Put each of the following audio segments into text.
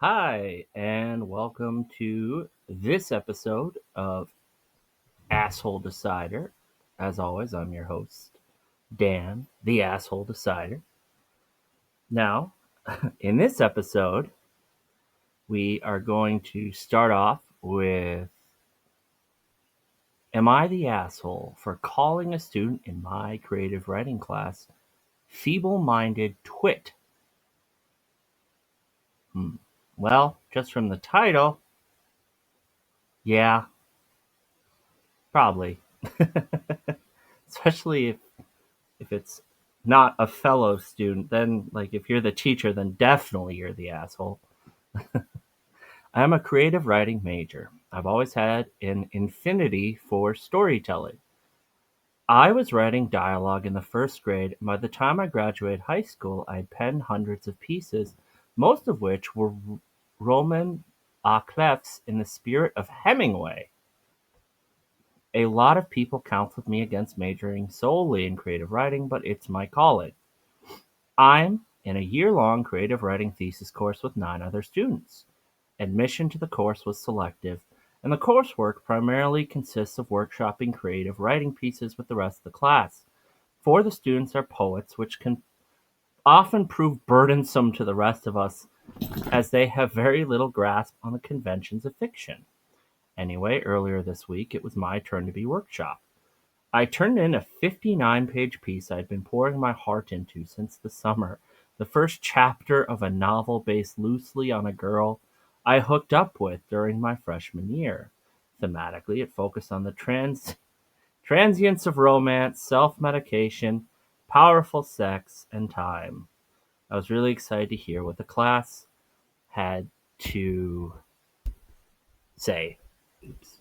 Hi, and welcome to this episode of Asshole Decider. As always, I'm your host, Dan, the Asshole Decider. Now, in this episode, we are going to start off with Am I the asshole for calling a student in my creative writing class feeble minded twit? Hmm. Well, just from the title, yeah, probably. Especially if it's not a fellow student, then like if you're the teacher, then definitely you're the asshole. I'm a creative writing major. I've always had an infinity for storytelling. I was writing dialogue in the first grade, and by the time I graduated high school, I had penned hundreds of pieces, most of which were Roman à clefs in the spirit of Hemingway. A lot of people counsel me against majoring solely in creative writing, but it's my calling. I'm in a year-long creative writing thesis course with 9 other students. Admission to the course was selective, and the coursework primarily consists of workshopping creative writing pieces with the rest of the class. 4 of the students are poets, which can often prove burdensome to the rest of us as they have very little grasp on the conventions of fiction. Anyway, earlier this week it was my turn to be workshopped. I turned in a 59-page piece I'd been pouring my heart into since the summer, the first chapter of a novel based loosely on a girl I hooked up with during my freshman year. Thematically, it focused on the transience of romance, self-medication, powerful sex, and time. I was really excited to hear what the class had to say. Oops.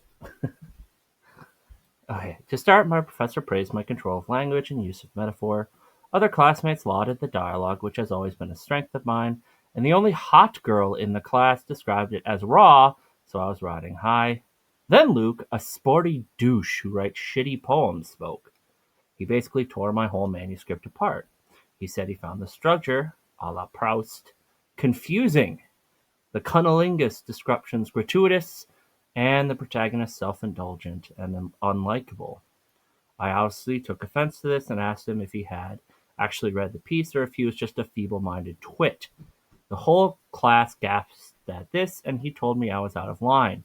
Okay. To start, my professor praised my control of language and use of metaphor. Other classmates lauded the dialogue, which has always been a strength of mine, and the only hot girl in the class described it as raw, so I was riding high. Then Luke, a sporty douche who writes shitty poems, spoke. He basically tore my whole manuscript apart. He said he found the structure, a la Proust, confusing, the cunnilingus descriptions gratuitous, and the protagonist self-indulgent and unlikable. I obviously took offense to this and asked him if he had actually read the piece or if he was just a feeble-minded twit. The whole class gasped at this, and he told me I was out of line.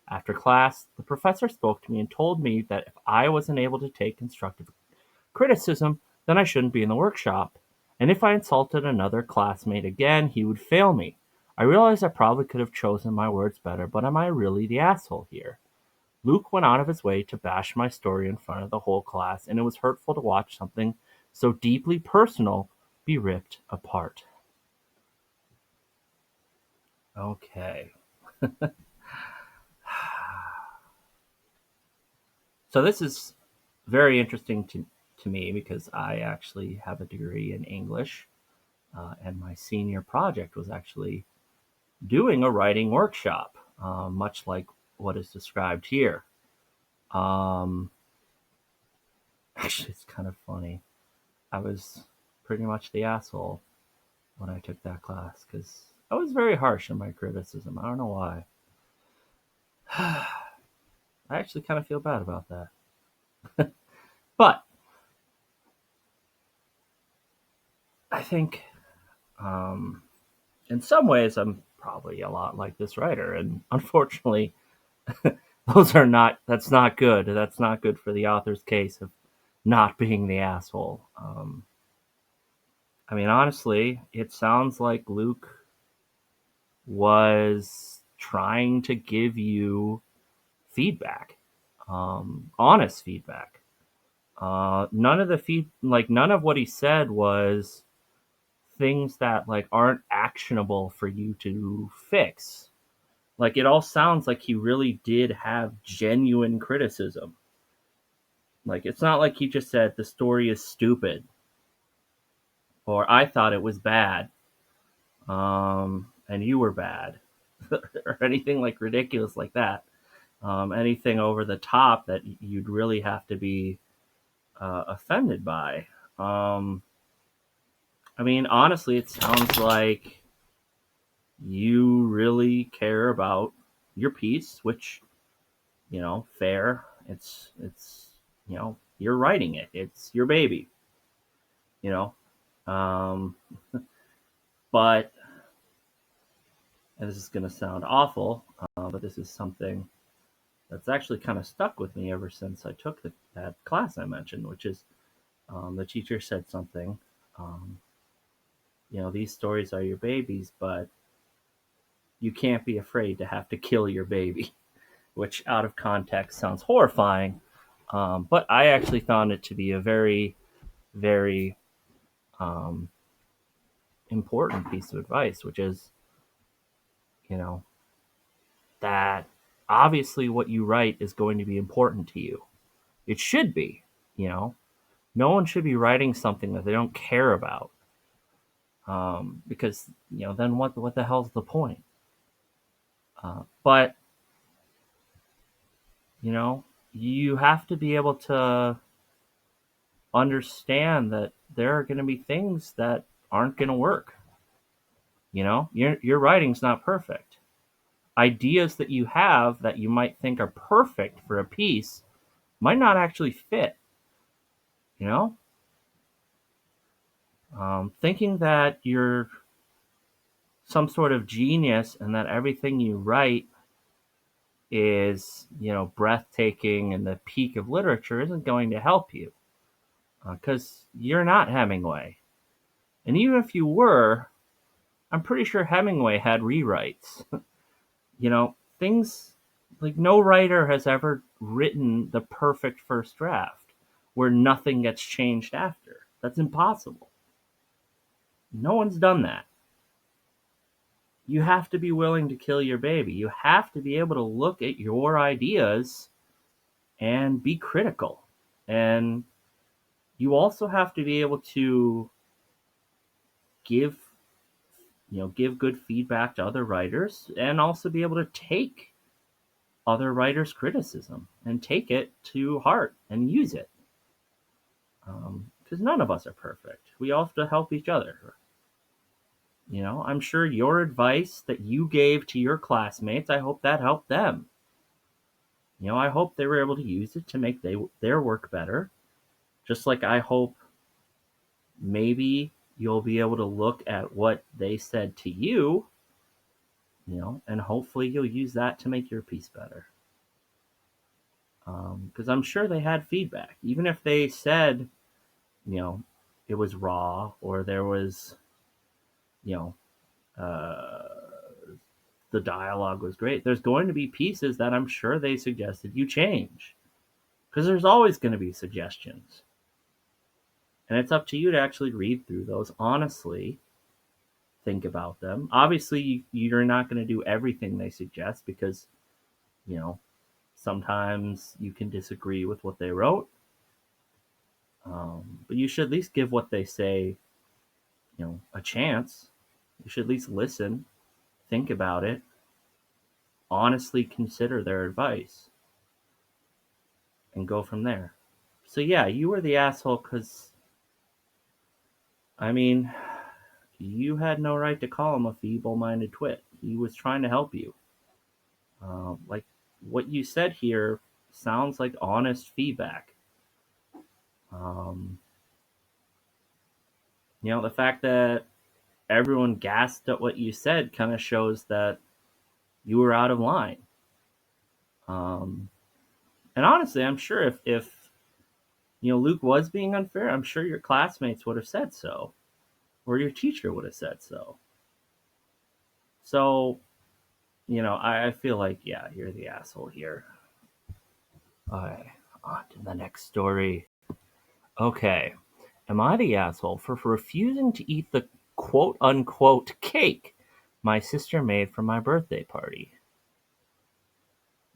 After class, the professor spoke to me and told me that if I wasn't able to take constructive criticism, then I shouldn't be in the workshop. And if I insulted another classmate again, he would fail me. I realized I probably could have chosen my words better, but am I really the asshole here? Luke went out of his way to bash my story in front of the whole class, and it was hurtful to watch something so deeply personal be ripped apart. Okay. So this is very interesting to me because I actually have a degree in English, and my senior project was actually doing a writing workshop, much like what is described here. Um, Actually, it's kind of funny. I was pretty much the asshole when I took that class because I was very harsh in my criticism. I don't know why. I actually kind of feel bad about that. But I think um, in some ways I'm probably a lot like this writer. And unfortunately, that's not good. That's not good for the author's case of not being the asshole. I mean, honestly, it sounds like Luke was trying to give you feedback, honest feedback. None of what he said was things that like aren't actionable for you to fix. Like it all sounds like he really did have genuine criticism. Like it's not like he just said the story is stupid or I thought it was bad, and you were bad, or anything like ridiculous like that. Anything over the top that you'd really have to be offended by. Um, I mean, honestly, it sounds like you about your piece, which, fair. It's you're writing it. It's your baby, you know. Um, but and this is going to sound awful, but this is something that's actually kind of stuck with me ever since I took that class I mentioned, which is the teacher said something. Um, these stories are your babies, but you can't be afraid to have to kill your baby, which out of context sounds horrifying. But I actually found it to be a very, very um, important piece of advice, which is, you know, that obviously what you write is going to be important to you. It should be, you know. No one should be writing something that they don't care about, because then what the hell's the point? But you know, you have to be able to understand that there are going to be things that aren't going to work. Your writing's not perfect. Ideas that you have that you might think are perfect for a piece might not actually fit. You know, thinking that you're some sort of genius and that everything you write is breathtaking and the peak of literature isn't going to help you, because you're not Hemingway. And even if you were, I'm pretty sure Hemingway had rewrites. Things like no writer has ever written the perfect first draft where nothing gets changed after. That's impossible. No one's done that. You have to be willing to kill your baby. You have to be able to look at your ideas and be critical. And you also have to be able to give give good feedback to other writers, and also be able to take other writers' criticism and take it to heart and use it. Because none of us are perfect. We all have to help each other. I'm sure your advice that you gave to your classmates, I hope that helped them. I hope they were able to use it to make their work better. Just like I hope maybe you'll be able to look at what they said to you, and hopefully you'll use that to make your piece better. Because I'm sure they had feedback, even if they said, you know, it was raw or there was, you know, the dialogue was great. There's going to be pieces that I'm sure they suggested you change, because there's always going to be suggestions. And it's up to you to actually read through those honestly, think about them. Obviously, you're not going to do everything they suggest because, you know, sometimes you can disagree with what they wrote. But you should at least give what they say, a chance. You should at least listen, think about it, honestly consider their advice, and go from there. So yeah, you were the asshole because, I mean, you had no right to call him a feeble-minded twit. He was trying to help you. Like what you said here sounds like honest feedback. Um, the fact that everyone gasped at what you said kind of shows that you were out of line. Um, and honestly, I'm sure if Luke was being unfair, I'm sure your classmates would have said so, or your teacher would have said so. So, I feel like, yeah, you're the asshole here. All right, on to the next story. Okay. Am I the asshole for refusing to eat the quote unquote cake my sister made for my birthday party?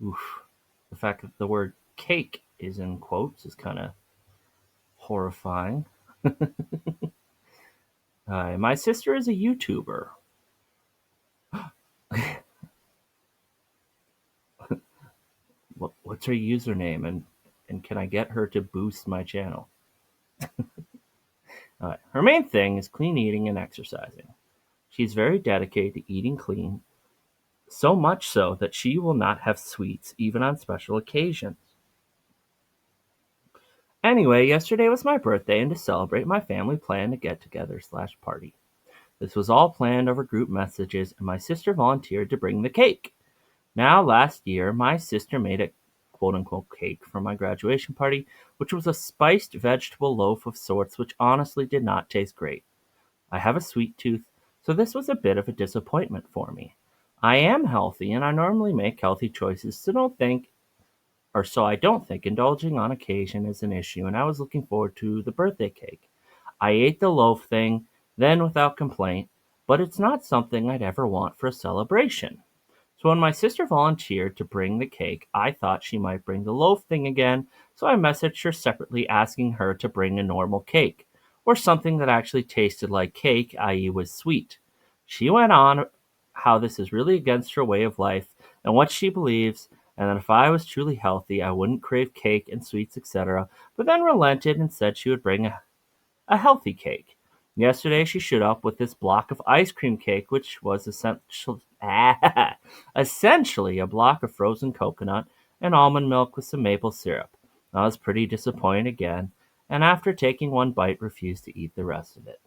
Oof. The fact that the word cake is in quotes is kind of horrifying. My sister is a YouTuber. What's her username, and can I get her to boost my channel? Her main thing is clean eating and exercising. She's very dedicated to eating clean, so much so that she will not have sweets even on special occasions. Anyway, yesterday was my birthday, and to celebrate, my family planned a get together slash party. This was all planned over group messages, and my sister volunteered to bring the cake. Now, last year, my sister made a quote unquote cake for my graduation party, which was a spiced vegetable loaf of sorts, which honestly did not taste great. I have a sweet tooth, so this was a bit of a disappointment for me. I am healthy, and I normally make healthy choices, so I don't think indulging on occasion is an issue, and I was looking forward to the birthday cake. I ate the loaf thing, then without complaint, but it's not something I'd ever want for a celebration. So when my sister volunteered to bring the cake, I thought she might bring the loaf thing again, so I messaged her separately asking her to bring a normal cake, or something that actually tasted like cake, i.e., was sweet. She went on how this is really against her way of life and what she believes, and that if I was truly healthy, I wouldn't crave cake and sweets, etc., but then relented and said she would bring a healthy cake. Yesterday, she showed up with this block of ice cream cake, which was essentially a block of frozen coconut and almond milk with some maple syrup. I was pretty disappointed again, and after taking one bite, refused to eat the rest of it.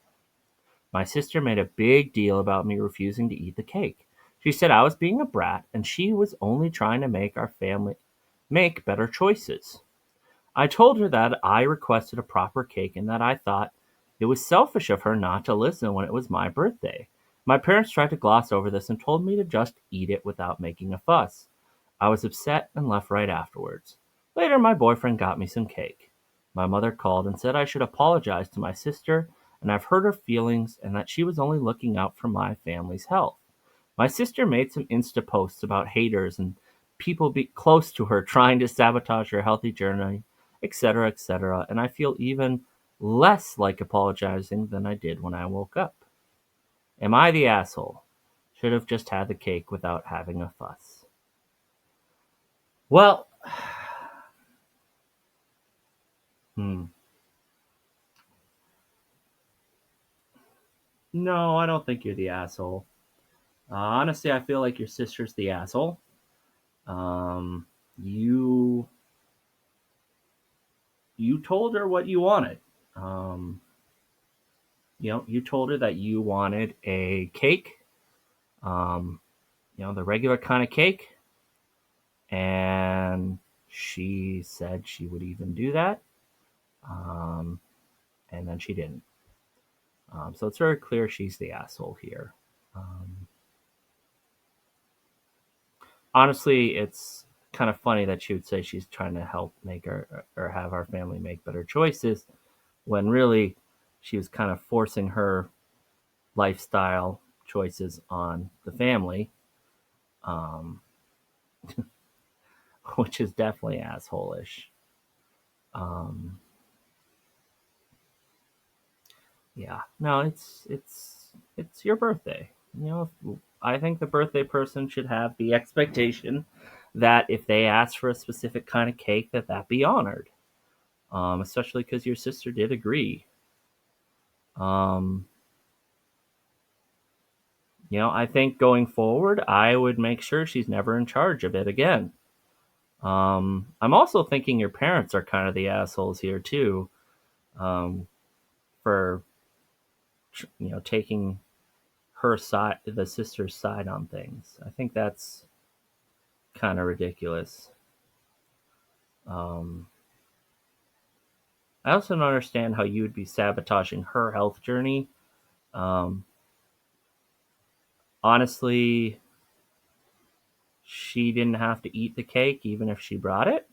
My sister made a big deal about me refusing to eat the cake. She said I was being a brat and she was only trying to make our family make better choices. I told her that I requested a proper cake and that I thought it was selfish of her not to listen when it was my birthday. My parents tried to gloss over this and told me to just eat it without making a fuss. I was upset and left right afterwards. Later, my boyfriend got me some cake. My mother called and said I should apologize to my sister, and I've hurt her feelings and that she was only looking out for my family's health. My sister made some Insta posts about haters and people be close to her trying to sabotage her healthy journey, etc., etc., and I feel even less like apologizing than I did when I woke up. Am I the asshole? Should have just had the cake without having a fuss. Well, hmm. No, I don't think you're the asshole. Honestly, I feel like your sister's the asshole. Um, you you told her what you wanted. Um, you told her that you wanted a cake, um, the regular kind of cake, and she said she would even do that, um, and then she didn't. So it's very clear she's the asshole here. Um, Honestly, it's kind of funny that she would say she's trying to help make her or have our family make better choices when really she was kind of forcing her lifestyle choices on the family, um, which is definitely assholish. Um, yeah, no, it's your birthday. I think the birthday person should have the expectation that if they ask for a specific kind of cake, that be honored. Especially because your sister did agree. Um, I think going forward, I would make sure she's never in charge of it again. I'm also thinking your parents are kind of the assholes here too, um, for taking her side, the sister's side on things. I think that's kind of ridiculous. Um, I also don't understand how you would be sabotaging her health journey. Um, Honestly, she didn't have to eat the cake even if she brought it.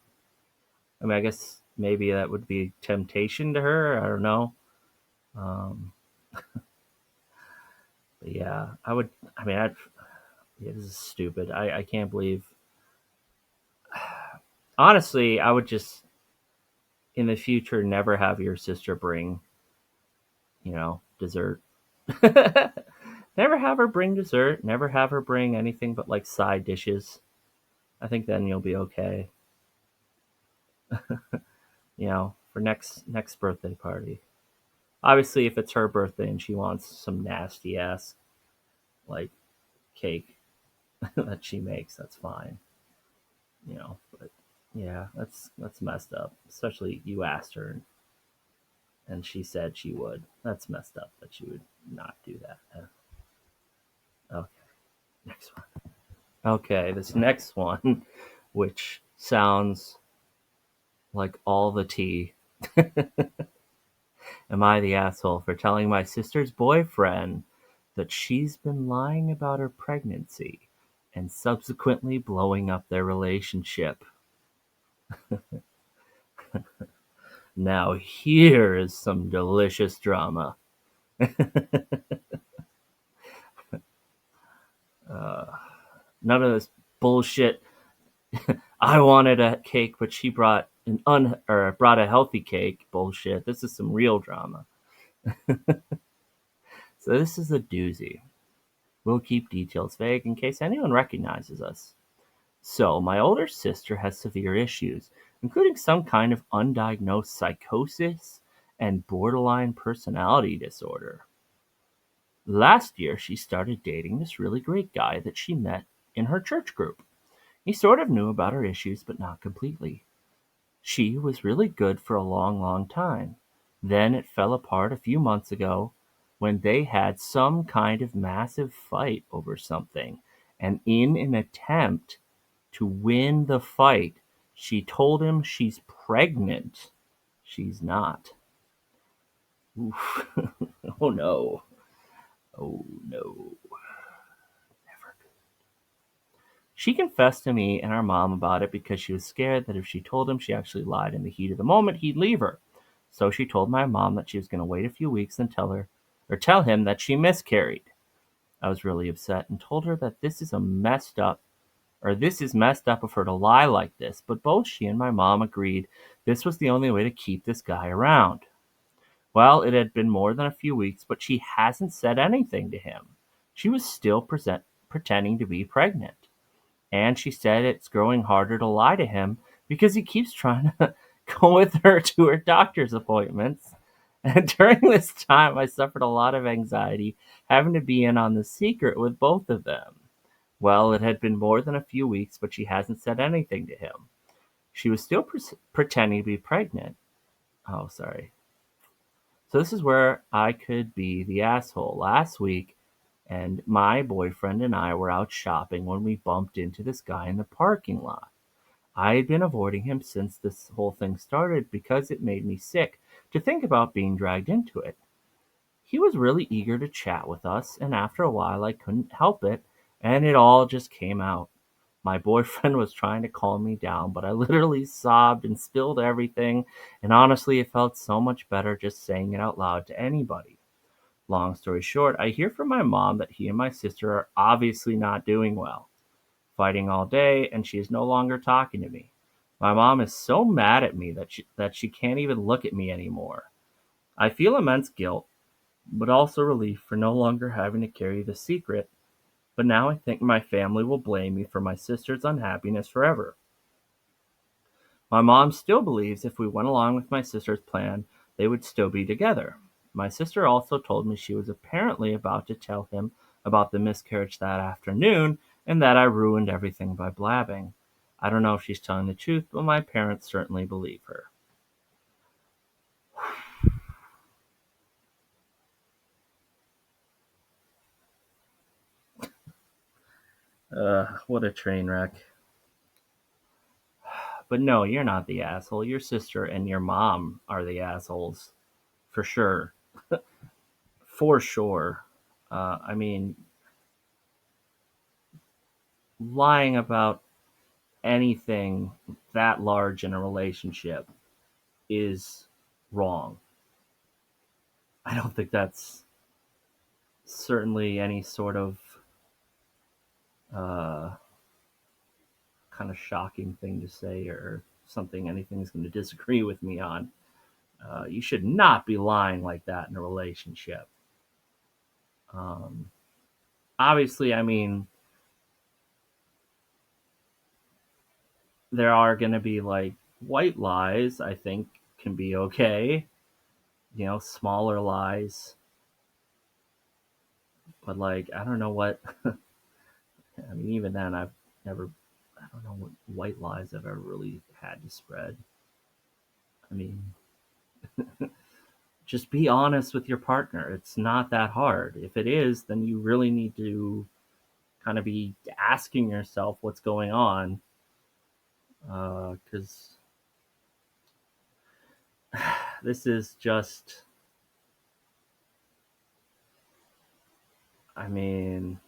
I mean, I guess maybe that would be temptation to her. I don't know. Um, but yeah, I would. I mean, yeah, this is stupid. I can't believe. Honestly, I would just in the future never have your sister bring dessert. Never have her bring dessert. Never have her bring anything but like side dishes. I think then you'll be okay. For next birthday party. Obviously, if it's her birthday and she wants some nasty ass like cake, that she makes. That's fine, But yeah, that's messed up. Especially you asked her and she said she would. That's messed up that she would not do that. Okay, next one. Okay, this next one, which sounds like all the tea. Am I the asshole for telling my sister's boyfriend that she's been lying about her pregnancy and subsequently blowing up their relationship? Now, here is some delicious drama. Uh, None of this bullshit. I wanted a cake, but she brought brought a healthy cake. Bullshit. This is some real drama. So this is a doozy. We'll keep details vague in case anyone recognizes us. So, my older sister has severe issues, including some kind of undiagnosed psychosis and borderline personality disorder. Last year, she started dating this really great guy that she met in her church group. He sort of knew about her issues, but not completely. She was really good for a long, long time. Then it fell apart a few months ago when they had some kind of massive fight over something. And in an attempt to win the fight, she told him she's pregnant. She's not. Oof. Oh no. Oh no. Never. She confessed to me and our mom about it because she was scared that if she told him she actually lied in the heat of the moment, he'd leave her. So she told my mom that she was going to wait a few weeks and tell him that she miscarried. I was really upset and told her that this is messed up of her to lie like this, but both she and my mom agreed this was the only way to keep this guy around. Well, it had been more than a few weeks, but she hasn't said anything to him. She was still pretending to be pregnant. And she said it's growing harder to lie to him because he keeps trying to go with her to her doctor's appointments. And during this time, I suffered a lot of anxiety having to be in on the secret with both of them. Well, it had been more than a few weeks, but she hasn't said anything to him. She was still pretending to be pregnant. Oh, sorry. So this is where I could be the asshole. Last week, and my boyfriend and I were out shopping when we bumped into this guy in the parking lot. I had been avoiding him since this whole thing started because it made me sick to think about being dragged into it. He was really eager to chat with us, and after a while I couldn't help it, and it all just came out. My boyfriend was trying to calm me down, but I literally sobbed and spilled everything, and honestly, it felt so much better just saying it out loud to anybody. Long story short, I hear from my mom that he and my sister are obviously not doing well, fighting all day, and she is no longer talking to me. My mom is so mad at me that she can't even look at me anymore. I feel immense guilt, but also relief for no longer having to carry the secret. But now I think my family will blame me for my sister's unhappiness forever. My mom still believes if we went along with my sister's plan, they would still be together. My sister also told me she was apparently about to tell him about the miscarriage that afternoon and that I ruined everything by blabbing. I don't know if she's telling the truth, but my parents certainly believe her. What a train wreck. But no, you're not the asshole. Your sister and your mom are the assholes. For sure. For sure. I mean, lying about anything that large in a relationship is wrong. I don't think that's certainly any sort of uh, kind of shocking thing to say or something anything's going to disagree with me on. You should not be lying like that in a relationship. Um, Obviously, I mean, there are going to be like white lies, I think, can be okay. Smaller lies. But like, I don't know what I mean, even then, I've never, I don't know what white lies I've ever really had to spread. I mean, just be honest with your partner. It's not that hard. If it is, then you really need to kind of be asking yourself what's going on. Because this is just, I mean,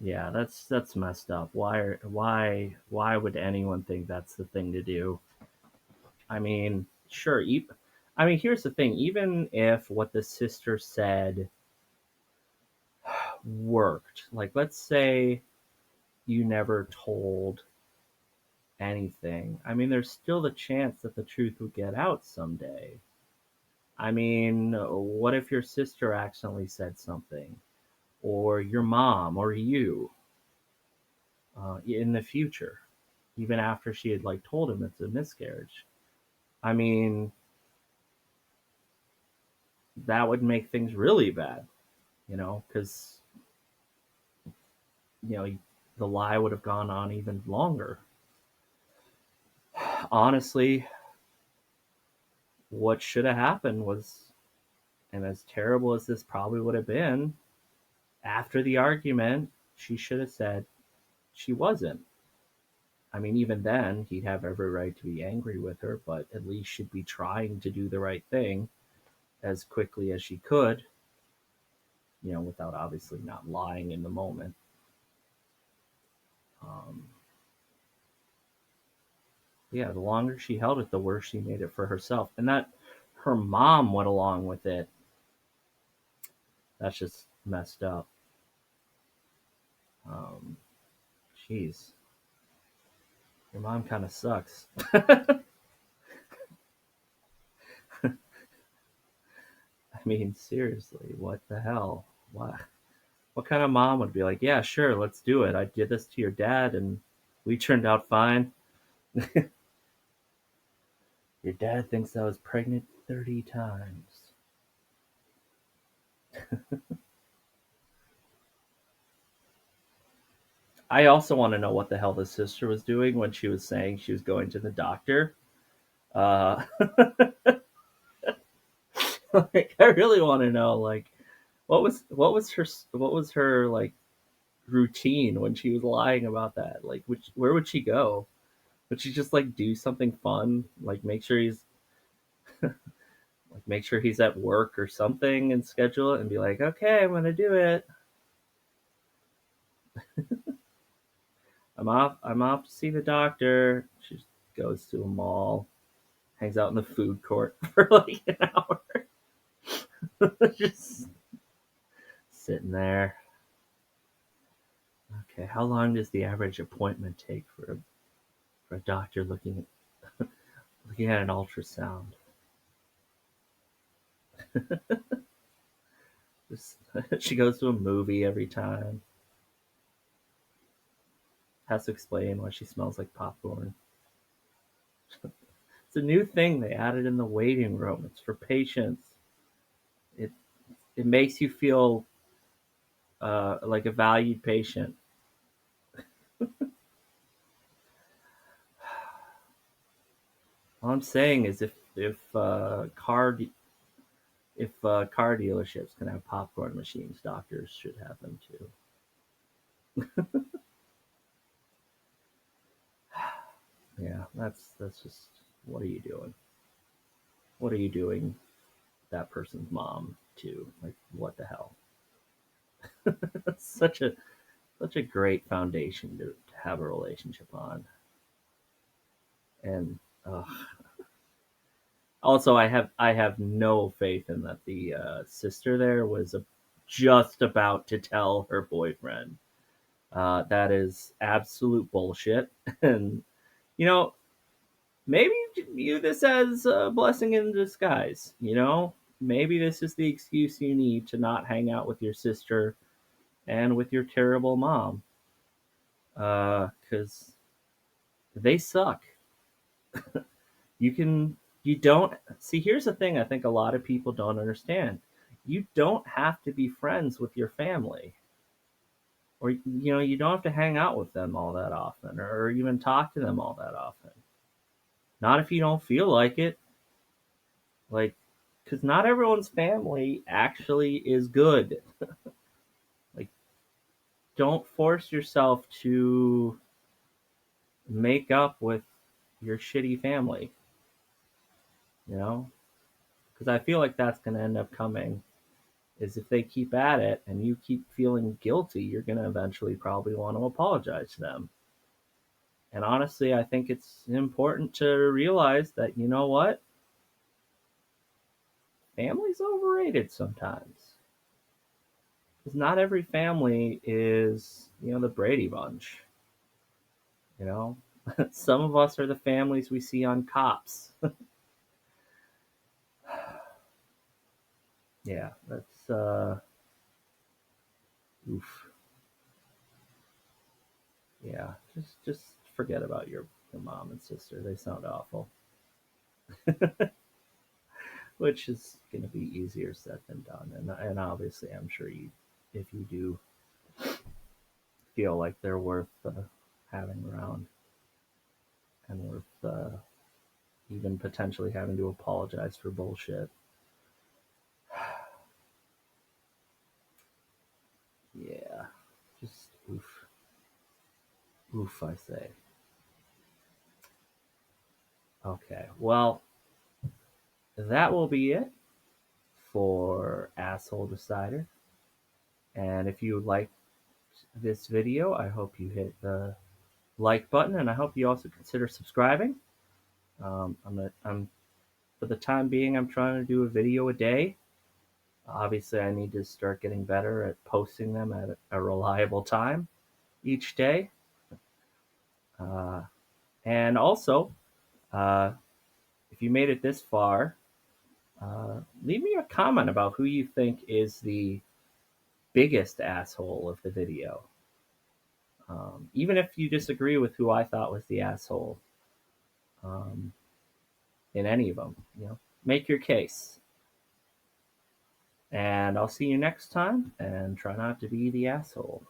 yeah, that's messed up. Why would anyone think that's the thing to do? I mean, sure. I mean, here's the thing. Even if what the sister said worked, like let's say you never told anything. I mean, there's still the chance that the truth would get out someday. I mean, what if your sister accidentally said something, or your mom, or you, in the future, even after she had like told him it's a miscarriage? I mean, that would make things really bad, because you know the lie would have gone on even longer. Honestly, what should have happened was, and as terrible as this probably would have been, after the argument, she should have said she wasn't. I mean, even then, he'd have every right to be angry with her, but at least she'd be trying to do the right thing as quickly as she could, without obviously not lying in the moment. Um, yeah, the longer she held it, the worse she made it for herself. And that her mom went along with it. That's just messed up. Um, Jeez, your mom kind of sucks. I mean, seriously, what the hell? What kind of mom would be like, yeah, sure, let's do it. I did this to your dad and we turned out fine. Your dad thinks I was pregnant 30 times. I also want to know what the hell the sister was doing when she was saying she was going to the doctor. Uh, like, I really want to know, like, what was her like routine when she was lying about that? Like, where would she go? Would she just like do something fun, like make sure he's at work or something and schedule it and be like, okay, I'm gonna do it. I'm off to see the doctor. She just goes to a mall, hangs out in the food court for like an hour, just sitting there. Okay, how long does the average appointment take for a doctor looking at an ultrasound? Just, she goes to a movie every time. Has to explain why she smells like popcorn. It's a new thing they added in the waiting room. It's for patients. It it makes you feel like a valued patient. All I'm saying is if car dealerships can have popcorn machines, doctors should have them too. Yeah, that's just, what are you doing? What are you doing? That person's mom too. Like, what the hell? That's such a great foundation to have a relationship on. And also, I have no faith in that the sister there was just about to tell her boyfriend. That is absolute bullshit. And you know, maybe view this as a blessing in disguise. Maybe this is the excuse you need to not hang out with your sister and with your terrible mom, because they suck. You don't see. Here's the thing. I think a lot of people don't understand. You don't have to be friends with your family, or you don't have to hang out with them all that often, or even talk to them all that often. Not if you don't feel like it. Like, because not everyone's family actually is good. Like, don't force yourself to make up with your shitty family, you know? Because I feel like that's going to end up coming is if they keep at it and you keep feeling guilty, you're going to eventually probably want to apologize to them. And honestly, I think it's important to realize that, you know what? Family's overrated sometimes. Because not every family is, the Brady Bunch, you know? Some of us are the families we see on Cops. Yeah, that's, oof. Yeah, just forget about your mom and sister. They sound awful. Which is going to be easier said than done. And obviously, I'm sure if you do feel like they're worth having around and worth even potentially having to apologize for bullshit. Yeah, just oof, oof, I say. Okay, well, that will be it for Asshole Decider. And if you liked this video, I hope you hit the like button, and I hope you also consider subscribing. I'm for the time being, I'm trying to do a video a day. Obviously, I need to start getting better at posting them at a reliable time each day. Uh, and also, uh, if you made it this far, leave me a comment about who you think is the biggest asshole of the video. Even if you disagree with who I thought was the asshole um, in any of them, make your case. And I'll see you next time, and try not to be the asshole.